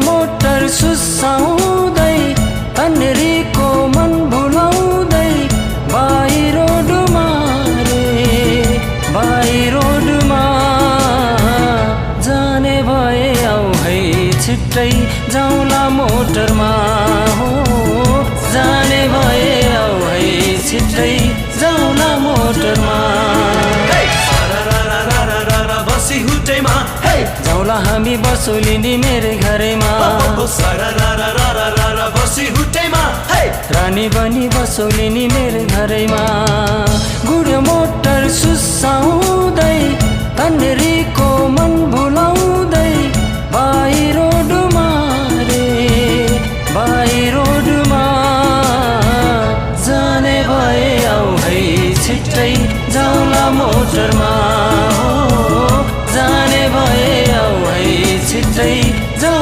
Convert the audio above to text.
motor सुसाउँदै तन्नेरीको मन भुलाउँदै बाहिरोडमा जाने भए आऊ है छिट्टै जाउँला मोटरमा हो जाने भए आऊ है छिट्टै जाउँला मोटरमा बसी हुटैमा जाउँला हामी बसोलिनी मेरै घरैमा बसी हुटैमा रानी बनी बसोलिनी मेरै घरैमा गुड्यो मोटर सुसाउँदै तन्नेरीको मन भुलाउँदै बाहिर